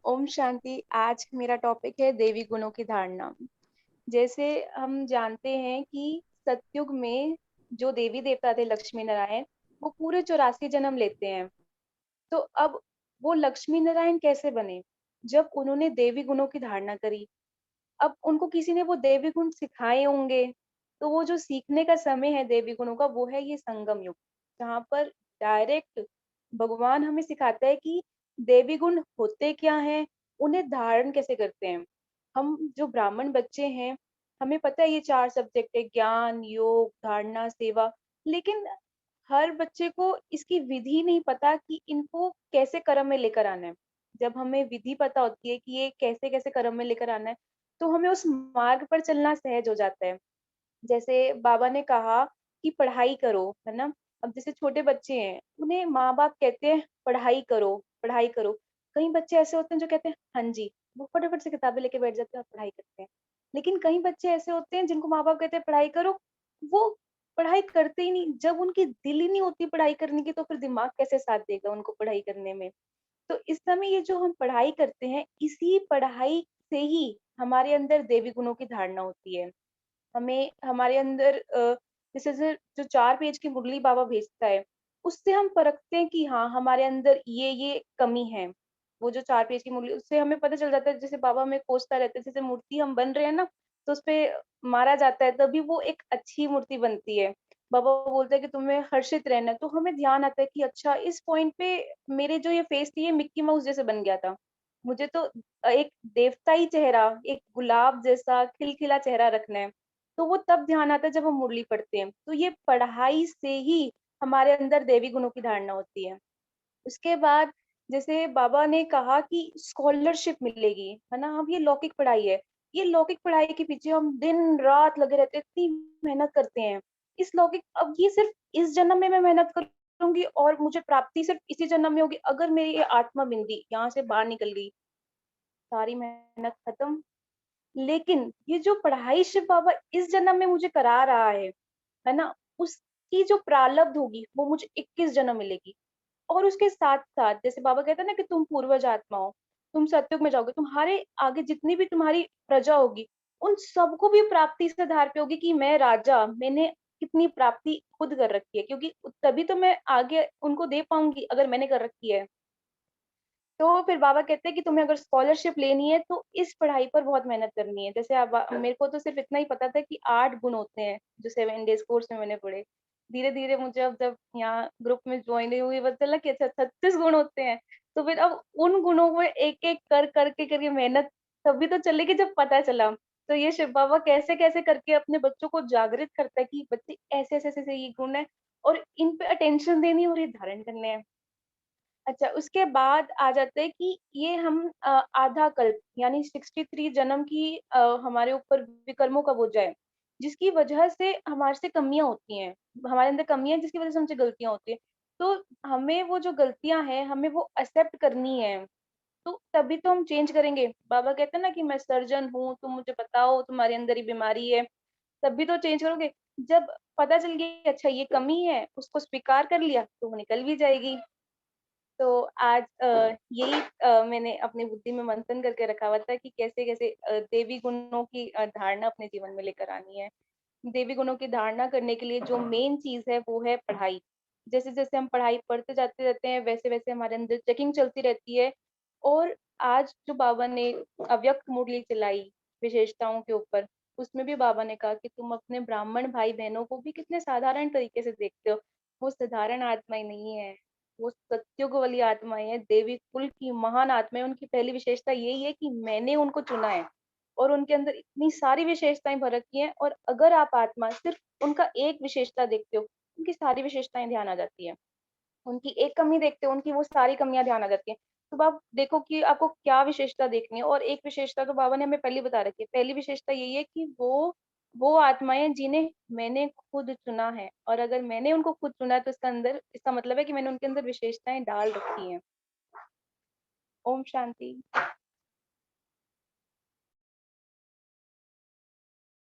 ओम शांति। आज मेरा टॉपिक है देवी गुणों की धारणा। जैसे हम जानते हैं कि सतयुग में जो देवी देवता थे लक्ष्मी नारायण, वो पूरे 84 जन्म लेते हैं। तो अब वो लक्ष्मी नारायण कैसे बने? जब उन्होंने देवी गुणों की धारणा करी। अब उनको किसी ने वो देवी गुण सिखाए होंगे। तो वो जो सीखने का समय है देवी गुणों का, वो है ये संगम युग, जहाँ पर डायरेक्ट भगवान हमें सिखाता है कि देवी गुण होते क्या हैं, उन्हें धारण कैसे करते हैं। हम जो ब्राह्मण बच्चे हैं, हमें पता है ये 4 सब्जेक्ट है, ज्ञान, योग, धारणा, सेवा। लेकिन हर बच्चे को इसकी विधि नहीं पता कि इनको कैसे कर्म में लेकर आना है। जब हमें विधि पता होती है कि ये कैसे कैसे कर्म में लेकर आना है, तो हमें उस मार्ग पर चलना सहज हो जाता है। जैसे बाबा ने कहा कि पढ़ाई करो, है ना? अब जैसे छोटे बच्चे हैं, उन्हें माँ-बाप कहते हैं पढ़ाई करो, पढ़ाई करो। कई बच्चे ऐसे होते हैं जो कहते हैं हाँ जी, वो फटाफट से किताबें लेके बैठ जाते हैं और पढ़ाई करते हैं। लेकिन कई बच्चे ऐसे होते हैं जिनको माँ-बाप कहते हैं पढ़ाई करो, वो पढ़ाई करते ही नहीं। जब उनकी दिल ही नहीं होती पढ़ाई करने की, तो फिर दिमाग कैसे साथ देगा उनको पढ़ाई करने में? तो इस समय ये जो हम पढ़ाई करते हैं, इसी पढ़ाई से ही हमारे अंदर देवी गुणों की धारणा होती है। हमें हमारे अंदर जैसे जो 4 पेज की मुरली बाबा भेजता है, उससे हम परखते हैं कि हाँ, हमारे अंदर ये कमी है। वो जो 4 पेज की मुरली, उससे हमें पता चल जाता है। जैसे बाबा हमें कोसता रहता है, जैसे मूर्ति हम बन रहे हैं ना, तो उसपे मारा जाता है, तभी वो एक अच्छी मूर्ति बनती है। बाबा बोलते हैं कि तुम्हें हर्षित रहना है, तो हमें ध्यान आता है कि अच्छा, इस पॉइंट पे मेरे जो ये फेस थी, ये मिक्की माउस जैसे बन गया था। मुझे तो एक देवताई चेहरा, एक गुलाब जैसा खिलखिला चेहरा रखना है। तो वो तब ध्यान आता है जब हम मुरली पढ़ते हैं। तो ये पढ़ाई से ही हमारे अंदर देवी गुणों की धारणा होती है। उसके बाद जैसे बाबा ने कहा कि स्कॉलरशिप मिलेगी, है ना? अब ये लौकिक पढ़ाई है। ये लौकिक पढ़ाई के पीछे हम दिन-रात लगे रहते हैं, इतनी मेहनत करते हैं। इस लौकिक, अब ये सिर्फ़ इस जन्म में मैं मेहनत करूँगी और मुझे प्राप्ति सिर्फ़ इसी जन्म में होगी। अगर मेरी ये आत्मा बिंदी यहाँ से बाहर निकल गई, सारी मेहनत खत्म। लेकिन ये जो पढ़ाई शिव बाबा इस जन्म में मुझे करा रहा है ना? उसकी जो प्रालब्ध होगी, वो मुझे 21 जन्म मिलेगी। और उसके साथ-साथ जैसे बाबा कहते हैं ना कि तुम पूर्वज आत्मा हो, तुम सतयुग में जाओगे, तुम्हारे आगे जितनी भी तुम्हारी प्रजा होगी, उन सबको भी प्राप्ति इस आधार पे होगी कि मैं राजा, मैंने कितनी प्राप्ति खुद कर रखी है, क्योंकि तभी तो मैं आगे उनको दे पाऊँगी अगर मैंने कर रखी है। तो फिर बाबा कहते हैं कि तुम्हें अगर स्कॉलरशिप लेनी है तो इस पढ़ाई पर बहुत मेहनत करनी है। जैसे अब मेरे को तो सिर्फ इतना ही पता था कि 8 गुण होते हैं, जो 7 डेज़ कोर्स में मैंने पढ़े। धीरे-धीरे मुझे अब जब यहाँ ग्रुप में जॉइन हुई, पता चला कि अच्छा 36 गुण होते हैं। तो फिर अब उन गुणों को एक-एक करके मेहनत तभी तो चलेगी जब पता चला। तो ये शिव बाबा कैसे-कैसे करके अपने बच्चों को जागृत करता है कि बच्चे ऐसे-ऐसे ये गुण है और इन पे अटेंशन देनी है और ये धारण करने हैं। अच्छा, उसके बाद आ जाता है कि ये हम आधा कल्प यानी 63 जन्म की हमारे ऊपर विकर्मों का बोझ है, जिसकी वजह से हमारे से कमियाँ होती हैं। हमारे अंदर कमियाँ हैं जिसकी वजह से हमसे गलतियाँ होती हैं। तो हमें वो जो गलतियाँ हैं, हमें वो एक्सेप्ट करनी है, तो तभी तो हम चेंज करेंगे। बाबा कहते हैं ना कि मैं सर्जन हूँ, तुम मुझे बताओ तुम्हारे अंदर ये बीमारी है, तभी तो चेंज करोगे। जब पता चल गया अच्छा ये कमी है, उसको स्वीकार कर लिया, तो वो निकल भी जाएगी। तो आज यही मैंने अपनी बुद्धि में मंथन करके रखा हुआ था कि कैसे-कैसे देवी गुणों की धारणा अपने जीवन में लेकर आनी है। देवी गुणों की धारणा करने के लिए जो मेन चीज़ है वो है पढ़ाई। जैसे-जैसे हम पढ़ाई पढ़ते जाते रहते हैं, वैसे-वैसे हमारे अंदर चेकिंग चलती रहती है। और आज जो बाबा ने अव्यक्त मुरली चलाई विशेषताओं के ऊपर, उसमें भी बाबा ने कहा कि तुम अपने ब्राह्मण भाई-बहनों को भी कितने साधारण तरीके से देखते हो। वो साधारण आत्माएँ नहीं है, वो सत्युग वाली आत्माएँ हैं, देवी कुल की महान आत्माएँ। उनकी पहली विशेषता यही है कि मैंने उनको चुना है और उनके अंदर इतनी सारी विशेषताएँ भर रखी हैं। और अगर आप आत्मा सिर्फ़ उनका एक विशेषता देखते हो, उनकी सारी विशेषताएँ ध्यान आ जाती हैं। उनकी एक कमी देखते हो, उनकी वो सारी कमियाँ ध्यान आ जाती हैं। तो आप देखो कि आपको क्या विशेषता देखनी है, और एक विशेषता तो बाबा ने हमें पहले ही बता रखी है। पहली विशेषता यही है कि वो आत्माएँ जिन्हें मैंने खुद चुना है, और अगर मैंने उनको खुद चुना है तो इसका मतलब है कि मैंने उनके अंदर विशेषताएँ डाल रखी हैं। ओम शांति।